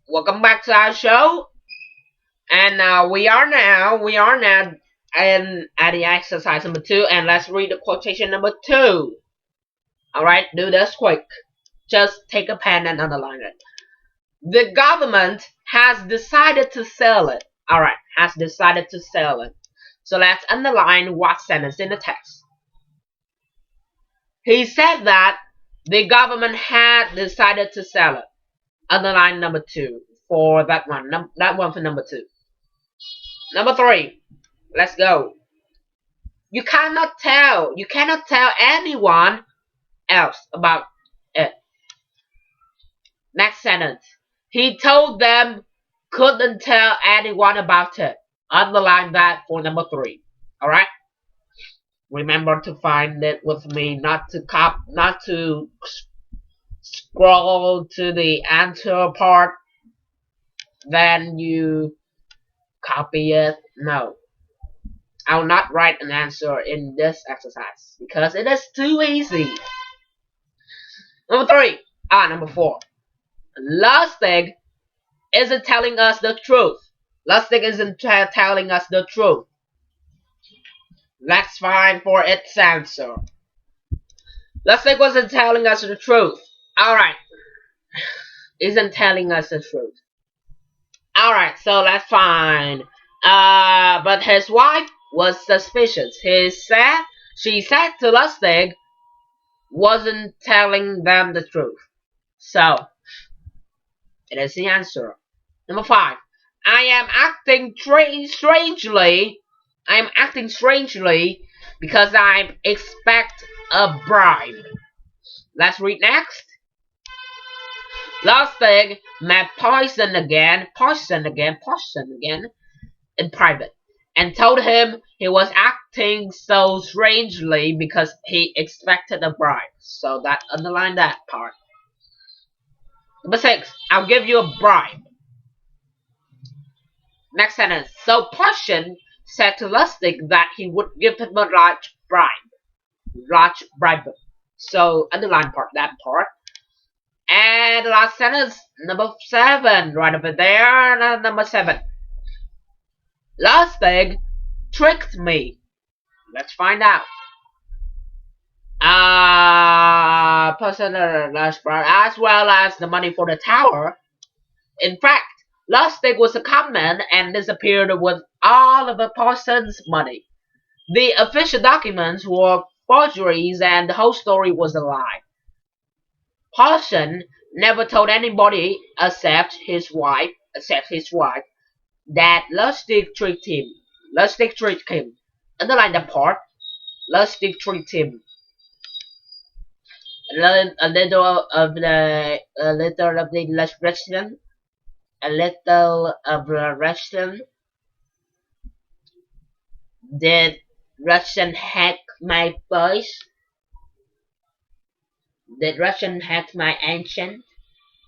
Welcome back to our show. And we are now in at the exercise number 2, and let's read the quotation number 2. Alright, do this quick. Just take a pen and underline it. The government has decided to sell it. Alright, has decided to sell it. So let's underline what sentence in the text. He said that the government had decided to sell it. Underline number 2 for that one. That one for number 2. Number 3. Let's go. You cannot tell anyone else about it. Next sentence. He told them couldn't tell anyone about it. Underline that for number 3. Alright? Remember to find it with me, not to scroll to the answer part, then you copy it. No, I will not write an answer in this exercise because it is too easy. Number 4. Lustig isn't telling us the truth. Lustig isn't telling us the truth. Let's find for its answer. Lustig wasn't telling us the truth. Alright. Isn't telling us the truth. Alright, so let's find. But his wife was suspicious. She said to Lustig wasn't telling them the truth. So, it is the answer. Number 5. I am acting strangely because I expect a bribe. Let's read next. Lustig met Poison again in private and told him he was acting so strangely because he expected a bribe. So that underline that part. Number 6. I'll give you a bribe. Next sentence. So Poison said to Lustig that he would give him a large bribe. So underline that part. And the last sentence, number 7, right over there, number 7. Lustig tricked me. Let's find out. Personal large bribe as well as the money for the tower. In fact, Lustig was a conman and disappeared with all of the Poison's money. The official documents were forgeries and the whole story was a lie. Poison never told anybody except his wife that Lustig tricked him. Underline the part. Lustig tricked him. A little of the Russian. Did Russian hack my voice? Did Russian hack my ancient?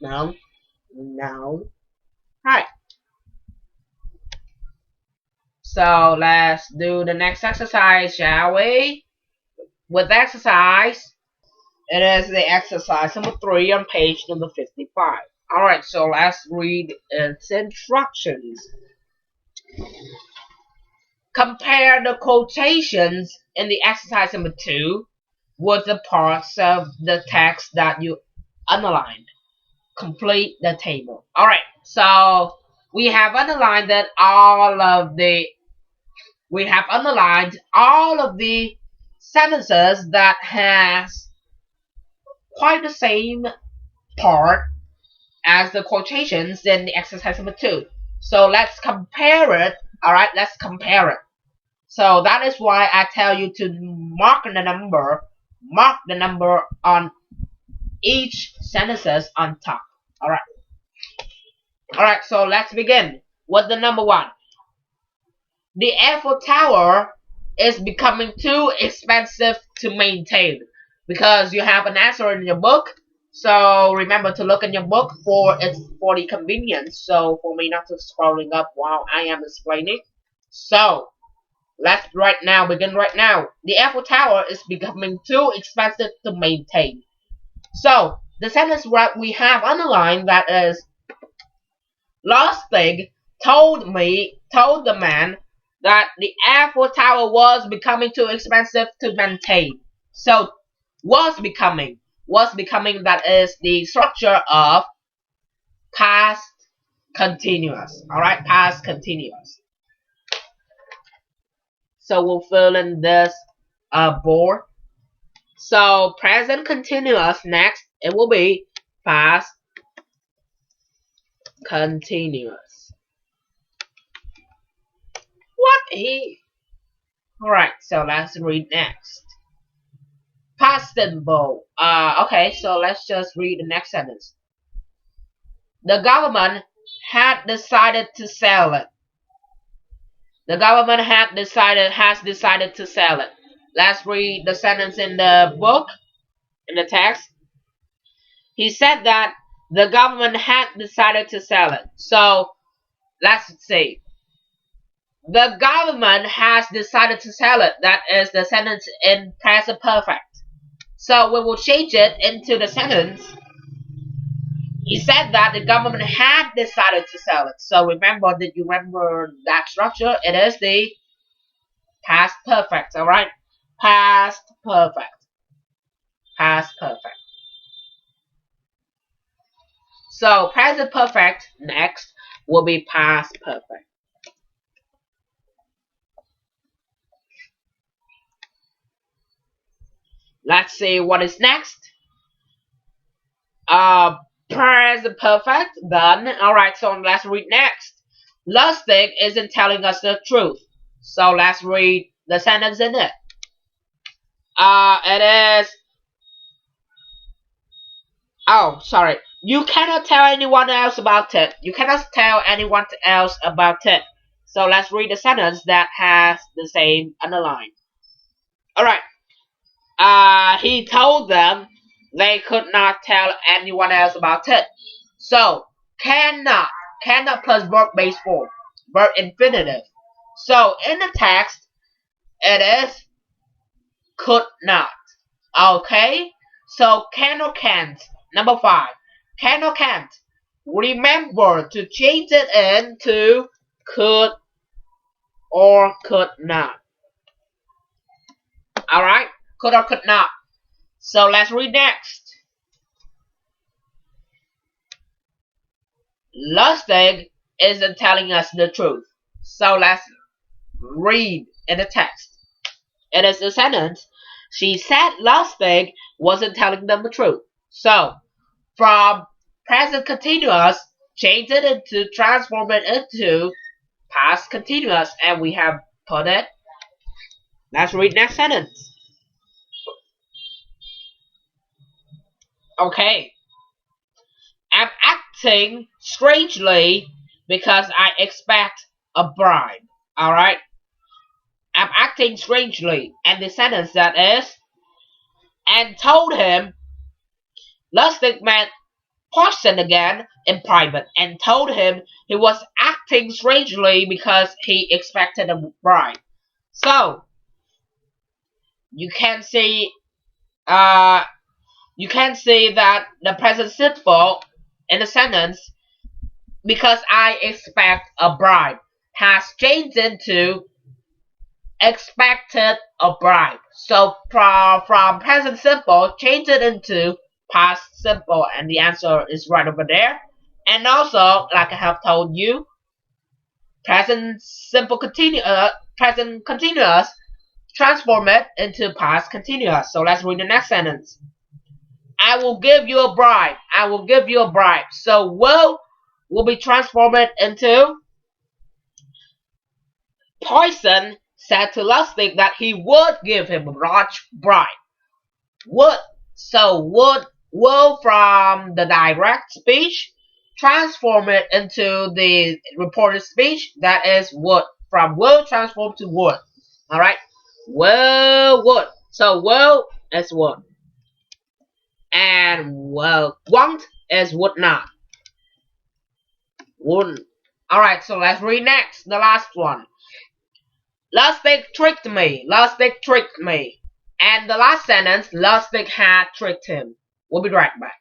No. Right. So let's do the next exercise, shall we? With exercise, it is the exercise number 3 on page number 55. Alright, so let's read its instructions. Compare the quotations in the exercise number 2 with the parts of the text that you underlined. Complete the table. Alright, so we have underlined all of the sentences that has quite the same part as the quotations in the exercise number 2. So let's compare it. Alright, let's compare it. So that is why I tell you to mark the number on each sentences on top. Alright, so let's begin with the number 1. The Eiffel Tower is becoming too expensive to maintain. Because you have an answer in your book, so remember to look in your book for the convenience. So for me not to scrolling up while I am explaining. So let's begin right now. The Eiffel Tower is becoming too expensive to maintain. So the sentence that we have underlined, that is, Lustig told the man that the Eiffel Tower was becoming too expensive to maintain. So was becoming, that is the structure of past continuous. Alright, past continuous. So we'll fill in this board. So present continuous next, it will be past continuous. Alright, so let's read next. Past simple. Okay, so let's just read the next sentence. The government had decided to sell it. The government has decided to sell it. Let's read the sentence in the book, in the text. He said that the government had decided to sell it. So, let's see. The government has decided to sell it. That is the sentence in present perfect. So, we will change it into the sentence. He said that the government had decided to sell it. So, remember that structure? It is the past perfect, alright? Past perfect. Past perfect. So, present perfect next will be past perfect. Let's see what is next. Present perfect, done. Alright, so let's read next. Lustig isn't telling us the truth. So let's read the sentence in it. It is... Oh, sorry. You cannot tell anyone else about it. You cannot tell anyone else about it. So let's read the sentence that has the same underline. Alright. He told them they could not tell anyone else about it. So, cannot plus verb base form, verb infinitive. So, in the text, it is could not. Okay? So, can or can't. Number 5. Can or can't. Remember to change it into could or could not. Alright? Could or could not. So let's read next. Lustig isn't telling us the truth. So let's read in the text. It is the sentence. She said Lustig wasn't telling them the truth. So from present continuous, change it into, transform it into past continuous, and we have put it. Let's read next sentence. Okay. I'm acting strangely because I expect a bribe. Alright? I'm acting strangely. And the sentence that is, and told him, Lustig meant poison again in private, and told him he was acting strangely because he expected a bribe. So, you can see that the present simple in the sentence, because I expect a bribe, has changed into expected a bribe. So from present simple, change it into past simple, and the answer is right over there. And also, like I have told you, present continuous, transform it into past continuous. So let's read the next sentence. I will give you a bribe. I will give you a bribe. So will be transformed into Poison said to Lustig that he would give him a large bribe. Would. So will from the direct speech, transform it into the reported speech, that is would. From will transform to would. Alright? Will, would. So will is would. And won't is would not. Wouldn't. Alright, so let's read next. The last one. Lustig tricked me. Lustig tricked me. And the last sentence, Lustig had tricked him. We'll be right back.